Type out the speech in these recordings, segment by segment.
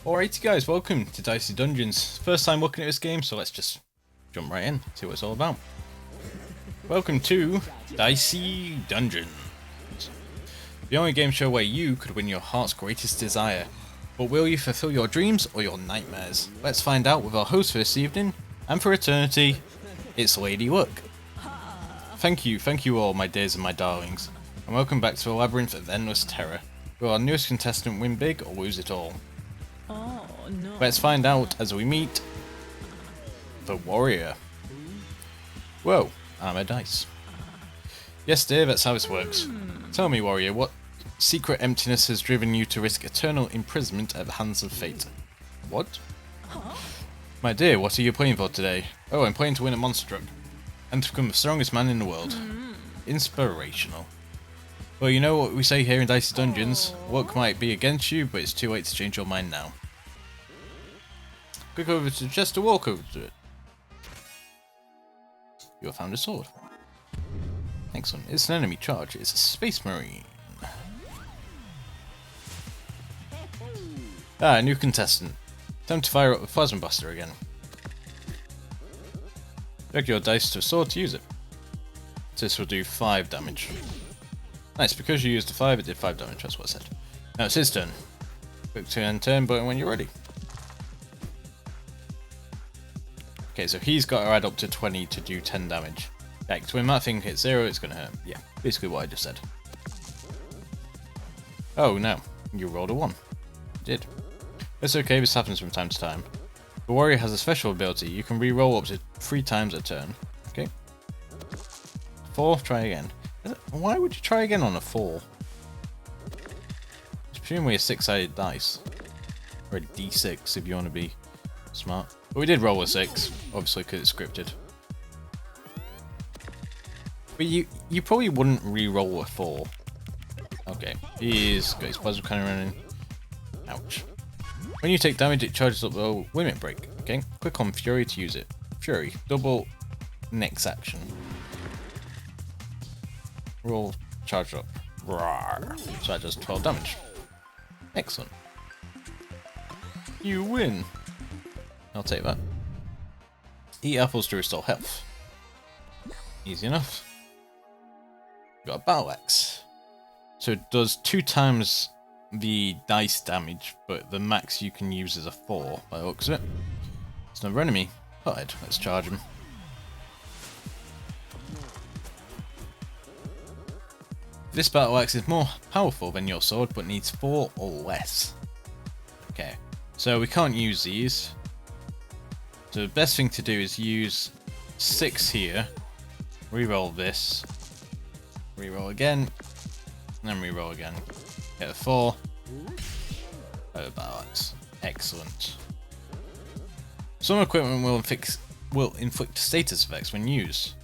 Alrighty guys, welcome to Dicey Dungeons. First time looking at this game, so let's just jump right in, see what it's all about. Welcome to Dicey Dungeons, the only game show where you could win your heart's greatest desire. But will you fulfill your dreams or your nightmares? Let's find out with our host for this evening, and for eternity, it's Lady Luck. Thank you all my dears and my darlings, and welcome back to a labyrinth of endless terror. Will our newest contestant win big or lose it all? Oh, no. Let's find out as we meet the warrior. Whoa, armor dice. Yes dear, that's how this works. Tell me warrior, what secret emptiness has driven you to risk eternal imprisonment at the hands of fate? What? My dear, what are you playing for today? Oh, I'm playing to win a monster truck and to become the strongest man in the world. Inspirational. Well, you know what we say here in Dicey Dungeons, luck might be against you, but it's too late to change your mind now. Click over to Jester, walk over to it. You have found a sword. Excellent. It's an enemy charge. It's a space marine. Ah, a new contestant. Time to fire up the plasma blaster again. Drag your dice to a sword to use it. This will do 5 damage. Nice, because you used the 5, it did 5 damage, that's what I said. Now it's his turn. Click to end turn button when you're ready. Okay, so he's got to add up to 20 to do 10 damage. Like, so when that thing hits 0, it's going to hurt. Yeah, basically what I just said. Oh no, you rolled a 1. You did. It's okay, this happens from time to time. The warrior has a special ability, you can re-roll up to 3 times a turn. Okay. 4, try again. Why would you try again on a 4? It's presumably a 6-sided dice. Or a d6 if you want to be smart. But we did roll a 6, obviously because it's scripted. But you probably wouldn't re-roll a 4. Okay, he's got his plasma cannon running. Ouch. When you take damage, it charges up the limit break. Okay, click on Fury to use it. Fury, double next action. Roll, charge up. Rawr. So that does 12 damage. Excellent. You win. I'll take that. Eat apples to restore health. Easy enough. Got a battle axe. So it does 2 times the dice damage, but the max you can use is a 4 by the looks of it. It's another enemy. Alright, let's charge him. This battle axe is more powerful than your sword, but needs 4 or less. Okay, so we can't use these. So the best thing to do is use 6 here, reroll this, reroll again, and then reroll again. Get a 4. Oh, battle axe. Excellent. Some equipment will inflict status effects when used.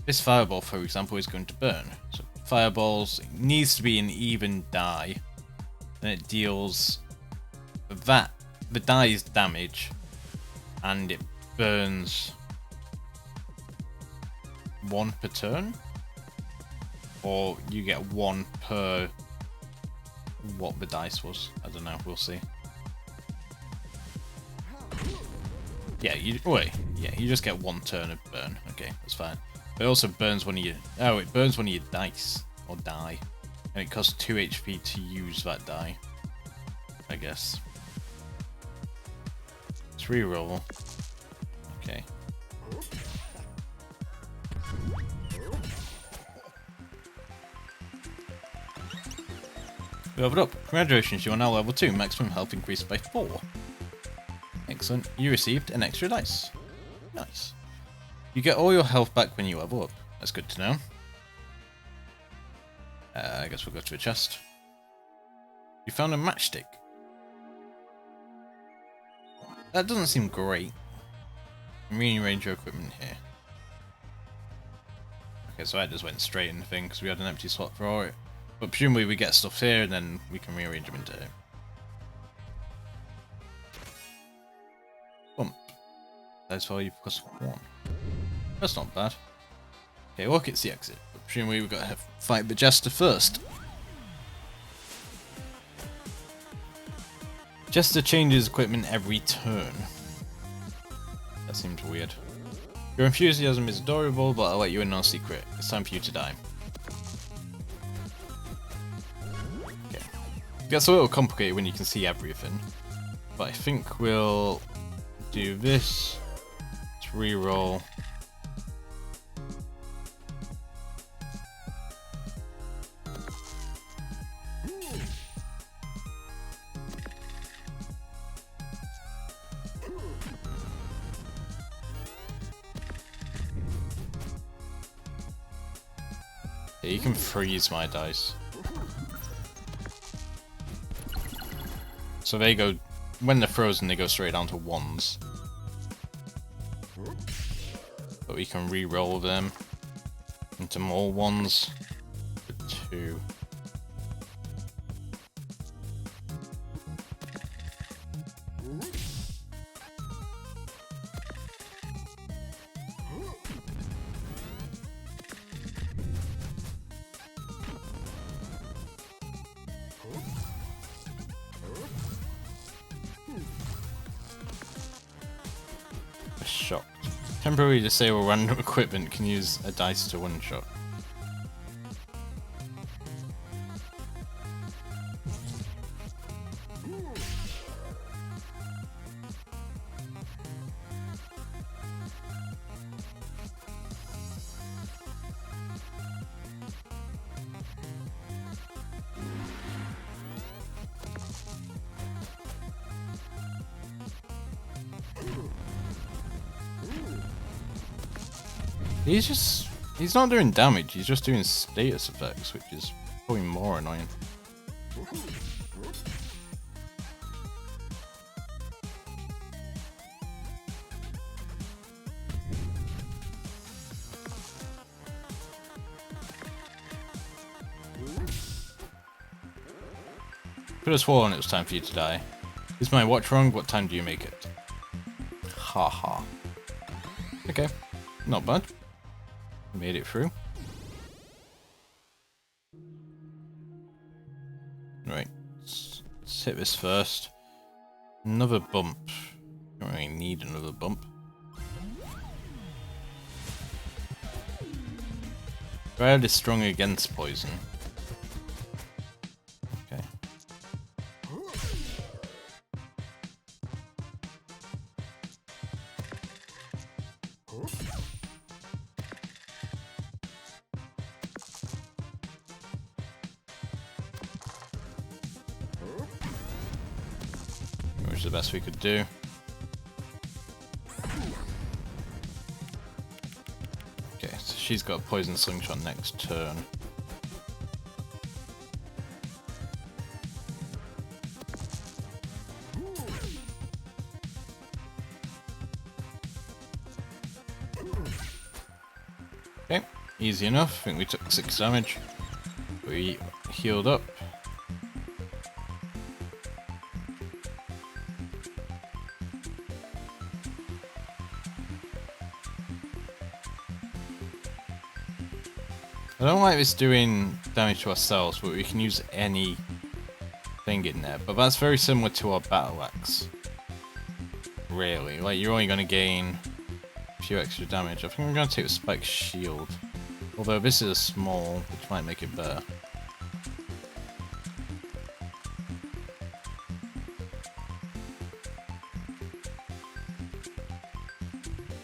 This fireball, for example, is going to burn. So fireballs, it needs to be an even die. Then it deals the die's damage, and it burns 1 per turn, or you get 1 per what the dice was. I don't know. We'll see. Yeah, you just get 1 turn of burn. Okay, that's fine. But it also burns one of your it burns one of your dice or die, and it costs 2 HP to use that die. I guess. Let's reroll. Okay. Leveled up. Congratulations, you are now level 2. Maximum health increased by 4. Excellent. You received an extra dice. Nice. You get all your health back when you level up. That's good to know. I guess we'll go to a chest. You found a matchstick. That doesn't seem great. Rearrange your equipment here. Okay, so I just went straight in the thing because we had an empty slot for it. But presumably we get stuff here and then we can rearrange them into here. Bump. That's value +1. That's not bad. Okay, look, it's the exit. But presumably we've got to fight the Jester first. Jester changes equipment every turn. That seems weird. Your enthusiasm is adorable, but I'll let you in on a secret. It's time for you to die. Okay. It gets a little complicated when you can see everything. But I think we'll do this. Let's reroll. Yeah, you can freeze my dice. So they go, when they're frozen, they go straight down to ones. But we can re-roll them into more ones for 2. Shocked. Temporarily disable random equipment can use a dice to one-shot. He's not doing damage, he's just doing status effects, which is probably more annoying. Could have sworn it was time for you to die. Is my watch wrong? What time do you make it? Haha. Okay, not bad. Made it through. Right, let's hit this first. Another bump. Don't really need another bump. Red is strong against poison. Okay. Which is the best we could do. Okay, so she's got a poison slingshot next turn. Okay, easy enough. I think we took 6 damage. We healed up. I don't like this doing damage to ourselves, but we can use any thing in there. But that's very similar to our battle axe. Really, like you're only going to gain a few extra damage. I think I'm going to take the spike shield. Although this is a small, which might make it better.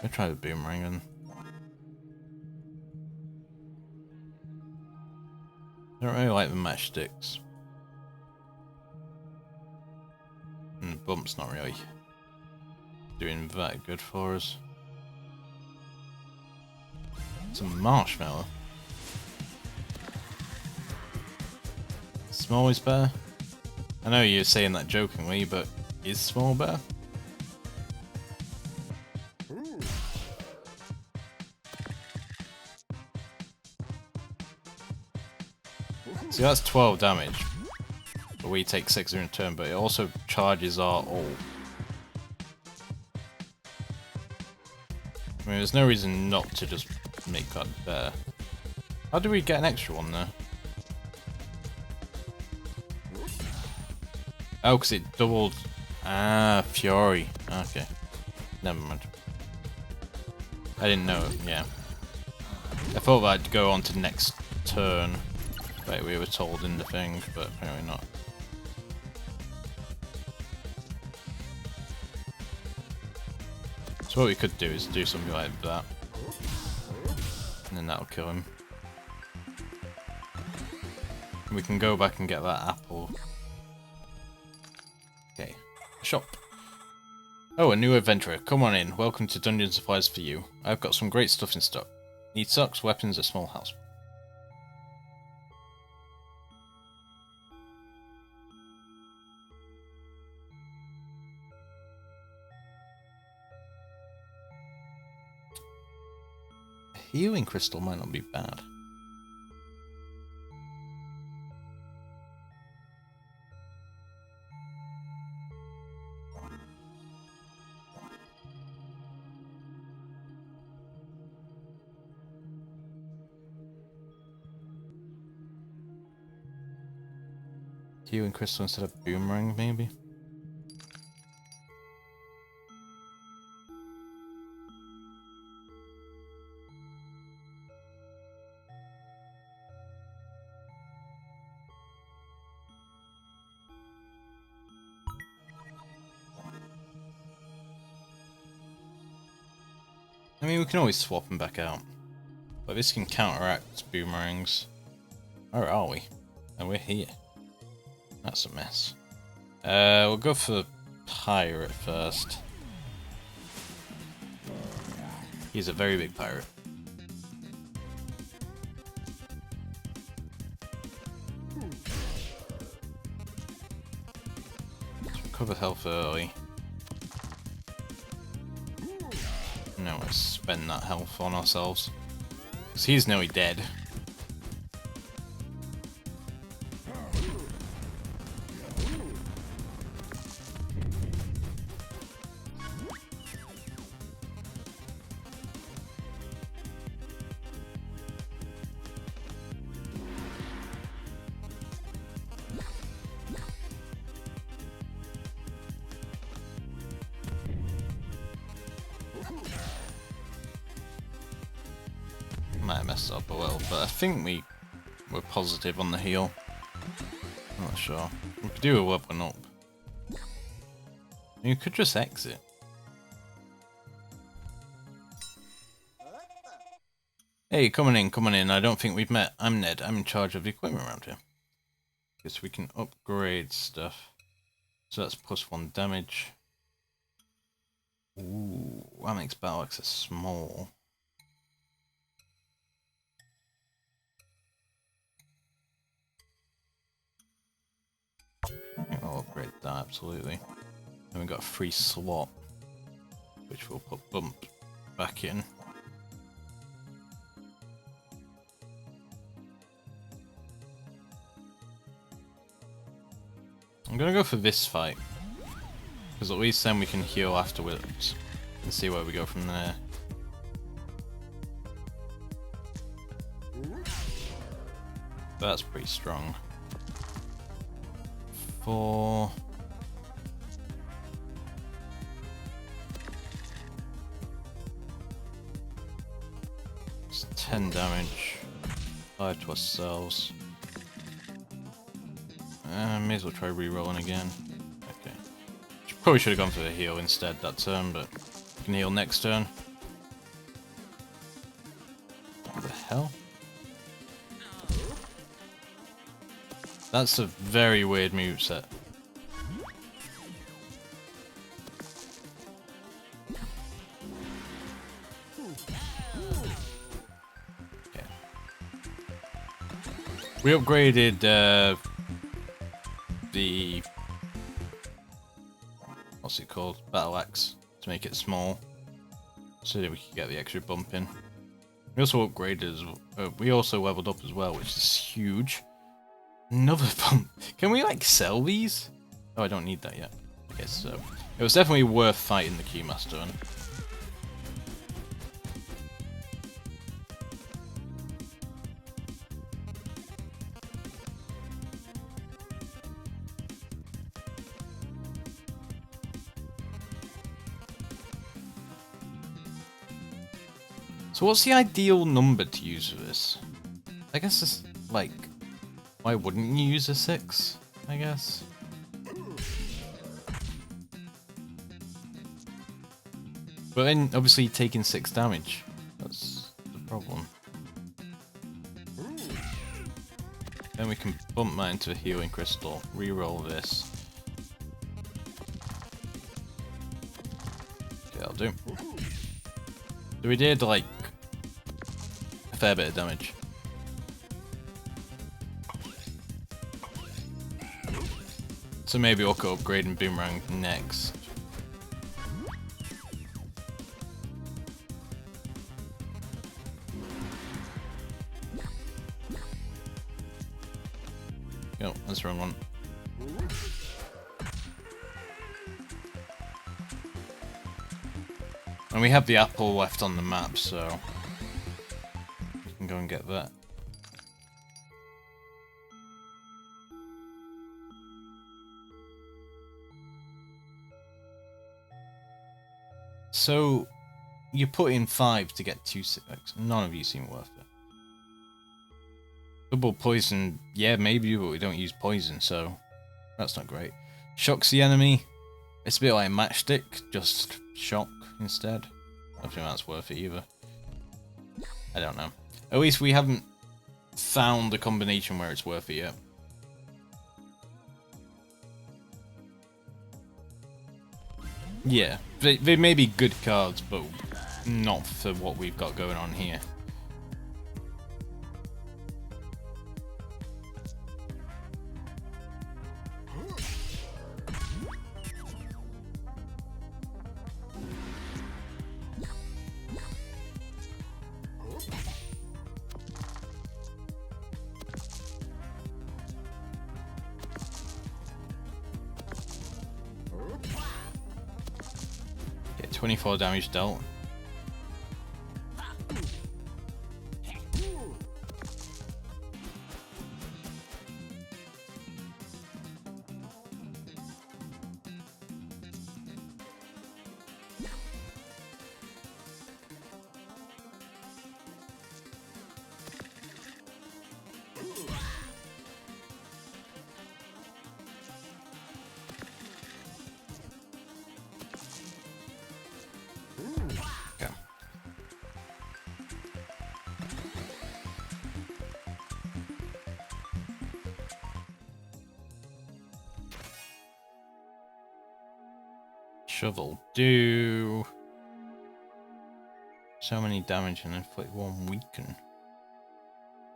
I'll try the boomerang then. I don't really like the matchsticks. And the bump's not really doing that good for us. Some marshmallow. Small is better. I know you're saying that jokingly, but is small better? See, that's 12 damage, but we take 6 in return, but it also charges our ult. I mean, there's no reason not to just make that better. How do we get an extra one there? Oh, because it doubled Ah, Fury. Okay. Never mind. I didn't know, yeah. I thought that'd go on to next turn, like we were told in the thing, but apparently not. So what we could do is do something like that. And then that'll kill him. We can go back and get that apple. Okay. Shop. Oh, a new adventurer. Come on in. Welcome to Dungeon Supplies for you. I've got some great stuff in stock. Need socks, weapons, a small house. A healing crystal might not be bad. Healing crystal instead of boomerang, maybe? I mean, we can always swap them back out. But this can counteract boomerangs. Where are we? And we're here. That's a mess. We'll go for pirate first. He's a very big pirate. Let's recover health early. Now let's spend that health on ourselves. Because he's nearly dead. Might have messed up a little, but I think we were positive on the heal. I'm not sure. We could do a weapon up. You could just exit. Hey, coming in. I don't think we've met. I'm Ned. I'm in charge of the equipment around here. Guess we can upgrade stuff. So that's +1 damage. Ooh, that makes battle access small. I think I'll upgrade that, absolutely. Then we've got a free slot, which we'll put bump back in. I'm gonna go for this fight, because at least then we can heal afterwards and see where we go from there. That's pretty strong. 4. It's 10 damage. 5 to ourselves. May as well try re-rolling again. Okay. Probably should have gone for the heal instead that turn, but we can heal next turn. What the hell? That's a very weird moveset. Okay. We upgraded the what's it called? Battle axe to make it small, so that we could get the extra bump in. We also upgraded. We also leveled up as well, which is huge. Another bump. Can we like sell these? Oh, I don't need that yet. I guess so. It was definitely worth fighting the Keymaster on. So what's the ideal number to use for this? I guess it's like, why wouldn't you use a 6? I guess. But then obviously taking 6 damage. That's the problem. Then we can bump that into a healing crystal, reroll this. Okay, that'll do. So we did like a fair bit of damage. So maybe we'll go upgrade and boomerang next. Oh, that's the wrong one. And we have the apple left on the map, so we can go and get that. So you put in 5 to get 2 6. None of you seem worth it. Double poison, yeah, maybe, but we don't use poison, so that's not great. Shocks the enemy. It's a bit like matchstick, just shock instead. I don't think that's worth it either. I don't know. At least we haven't found a combination where it's worth it yet. Yeah, they may be good cards, but not for what we've got going on here. Get 24 damage dealt. Shovel do so many damage and inflict 1 weaken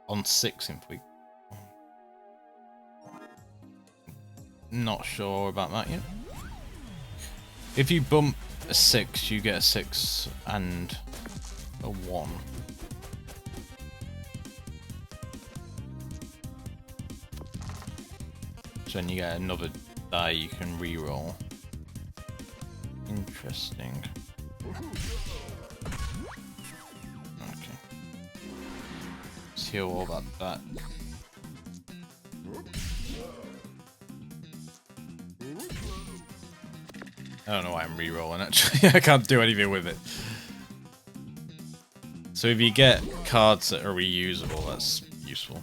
on 6 inflict. Not sure about that yet. If you bump a 6, you get a 6 and a 1. So then you get another die you can reroll. Interesting. Okay. Let's heal all that. I don't know why I'm re-rolling actually. I can't do anything with it. So if you get cards that are reusable, that's useful.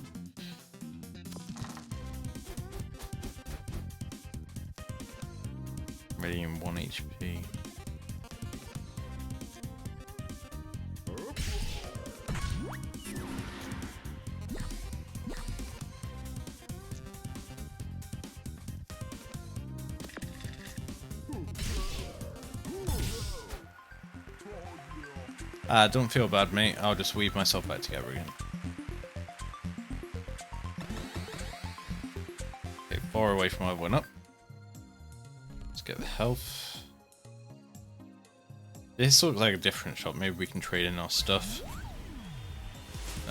Radiant 1 HP. Don't feel bad, mate. I'll just weave myself back together again. Okay, 4 away from everyone up. Let's get the health. This looks like a different shop. Maybe we can trade in our stuff.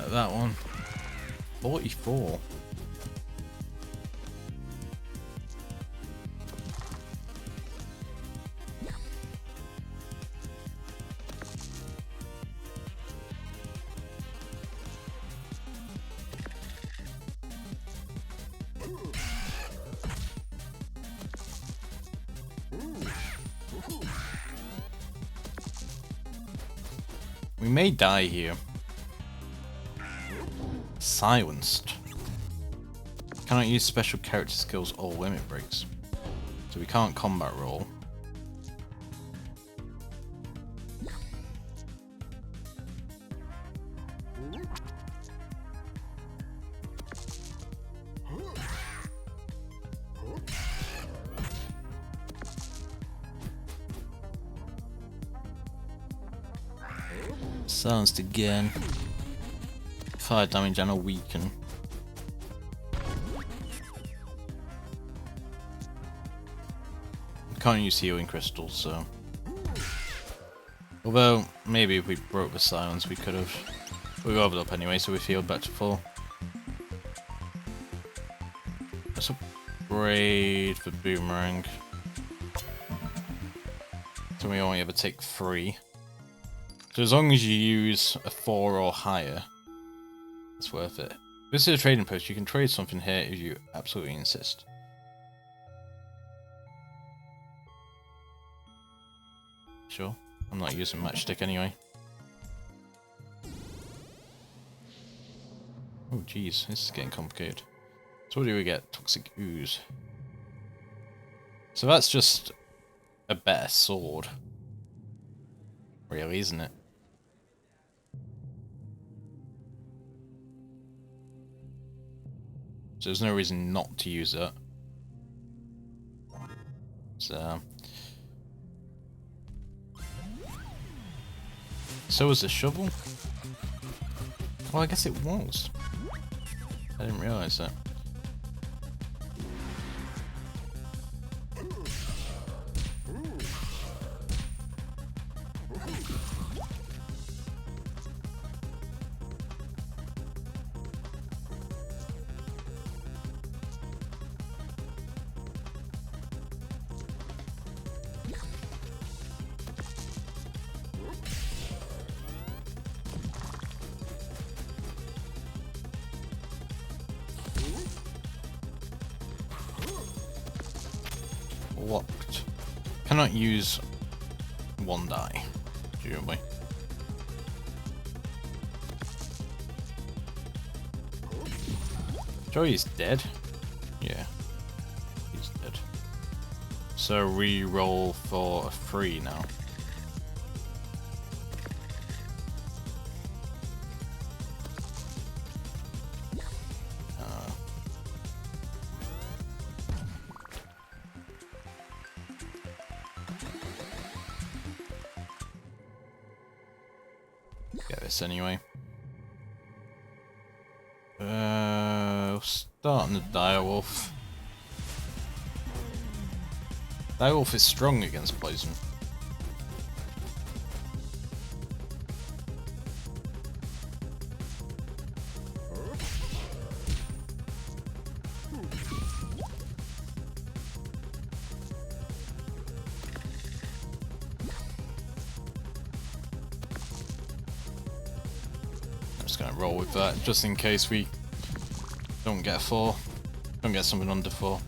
That one. 44. We may die here. Silenced. Cannot use special character skills or limit breaks. So we can't combat roll. Silenced again. Fire damage and a weaken. We can't use healing crystals, so. Although, maybe if we broke the silence, we could have. We leveled up anyway, so we feel better full. Let's upgrade the boomerang. So we only ever take 3. So as long as you use a 4 or higher, it's worth it. This is a trading post. You can trade something here if you absolutely insist. Sure. I'm not using matchstick anyway. Oh jeez, this is getting complicated. So what do we get? Toxic ooze. So that's just a better sword. Really, isn't it? So there's no reason not to use that. So was the shovel? Well, I guess it was. I didn't realise that. Locked. Cannot use 1 die, presumably. Joey's dead. Yeah, he's dead. So re-roll for a 3 now. Get this anyway. We'll start on the Direwolf. Direwolf is strong against poison. Roll with that just in case we don't get a 4, don't get something under 4.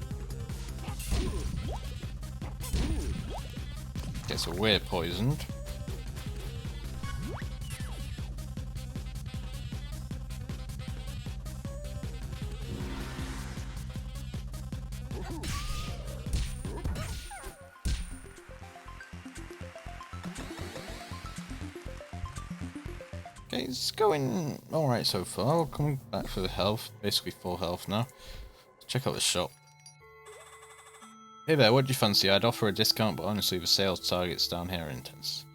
Okay, so we're poisoned. Okay, it's going alright so far. I'll come back for the health. Basically full health now. Let's check out the shop. Hey there, what do you fancy? I'd offer a discount, but honestly the sales targets down here are intense.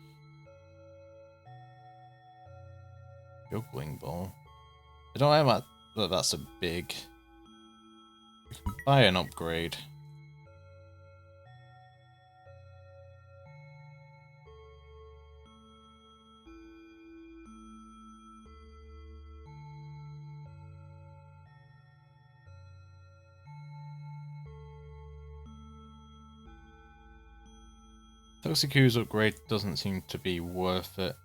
Juggling ball. I don't have that, that's a big. We can buy an upgrade. Toxic ooze upgrade doesn't seem to be worth it.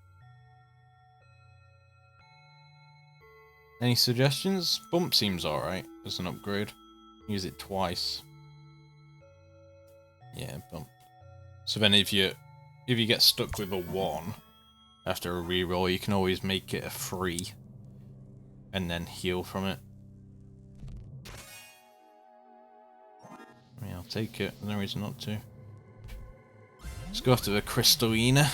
Any suggestions? Bump seems alright as an upgrade. Use it twice. Yeah, bump. So then if you get stuck with a 1 after a reroll, you can always make it a 3 and then heal from it. I mean, I'll take it. No reason not to. Let's go after the Kristalina.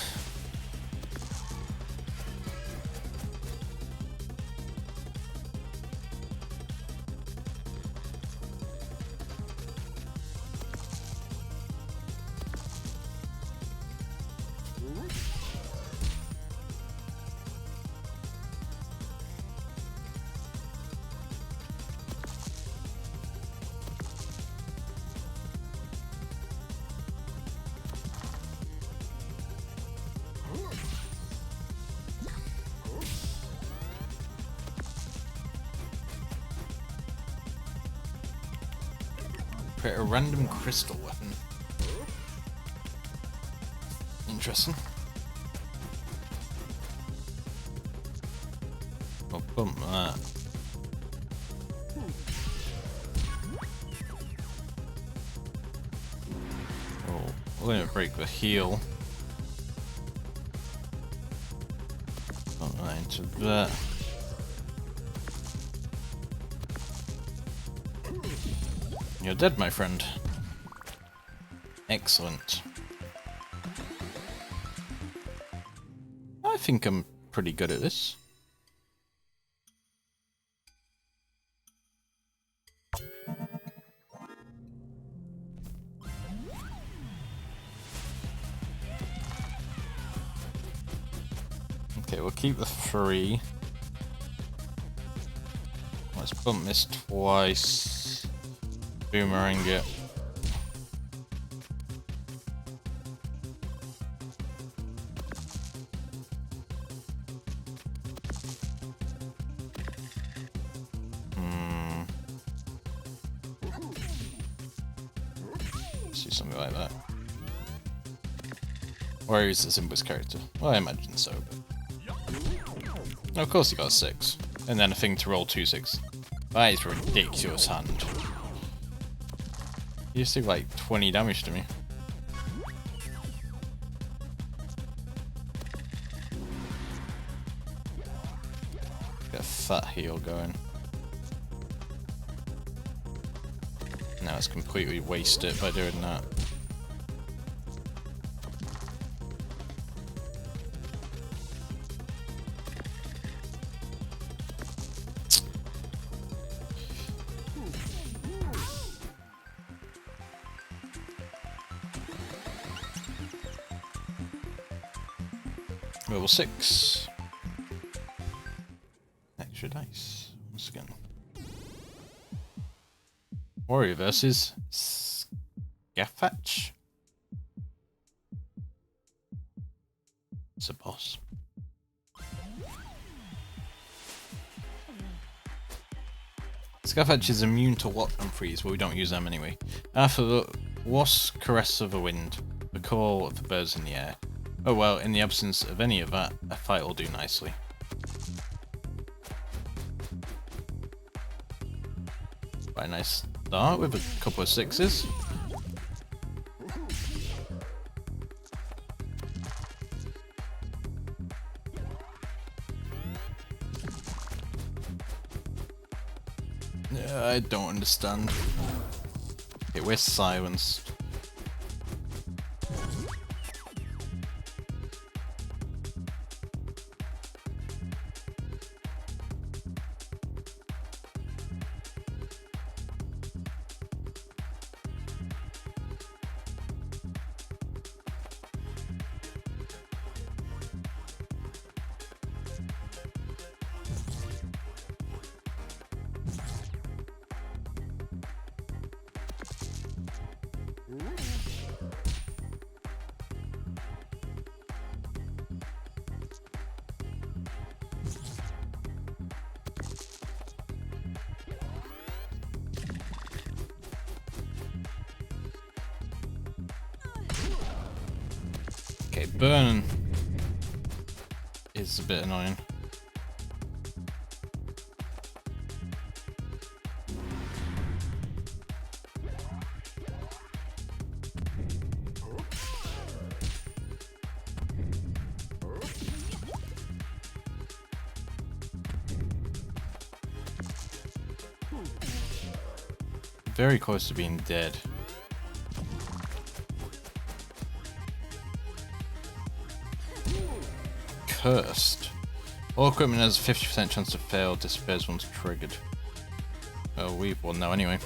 Create a random crystal weapon. Interesting. I'll bump that. Oh, we're gonna break the heal. Bump that into that. You're dead, my friend. Excellent. I think I'm pretty good at this. Okay, we'll keep the 3. Let's bump this twice. Boomerang it. See something like that. Or is the Simba's character? Well, I imagine so, but... Of course he got a 6. And then a thing to roll 2 6. That is a ridiculous hand. He just did like 20 damage to me. Get a fat heal going. Now it's completely wasted by doing that. Level 6. Extra dice. Once again. Warrior versus Skyfetch. It's a boss. Skyfetch is immune to lock and freeze, but we don't use them anyway. After the wasp caress of the wind, the call of the birds in the air. Oh well, in the absence of any of that, a fight will do nicely. Quite a nice start with a couple of 6s. I don't understand. Okay, we're silenced. Okay, burn is a bit annoying. very close to being dead. Cursed. All equipment has a 50% chance to fail, disappears once triggered. Oh, we've won now anyway.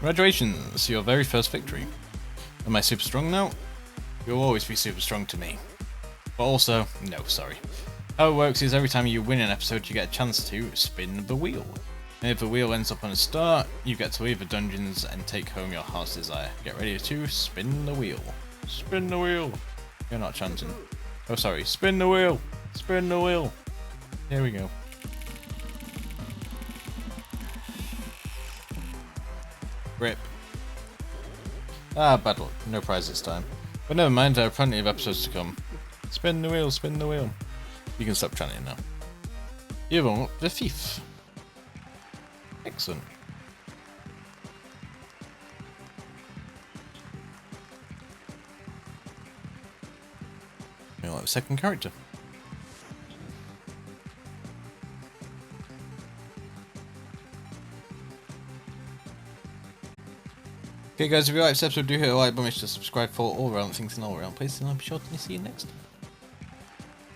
Congratulations, your very first victory. Am I super strong now? You'll always be super strong to me. But also, no, sorry. How it works is every time you win an episode, you get a chance to spin the wheel. And if the wheel ends up on a star, you get to leave the dungeons and take home your heart's desire. Get ready to spin the wheel. Spin the wheel. You're not chanting. Oh, sorry. Spin the wheel. Spin the wheel. Here we go. Rip. Ah, bad luck. No prize this time. But never mind, there are plenty of episodes to come. Spin the wheel, spin the wheel. You can stop chanting now. You've unlocked the thief. Excellent. You like the second character. Okay guys, if you like this episode, do hit a like button, make sure to subscribe for all relevant things and all around places, and I'll be sure to see you next time.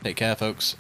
Take care folks.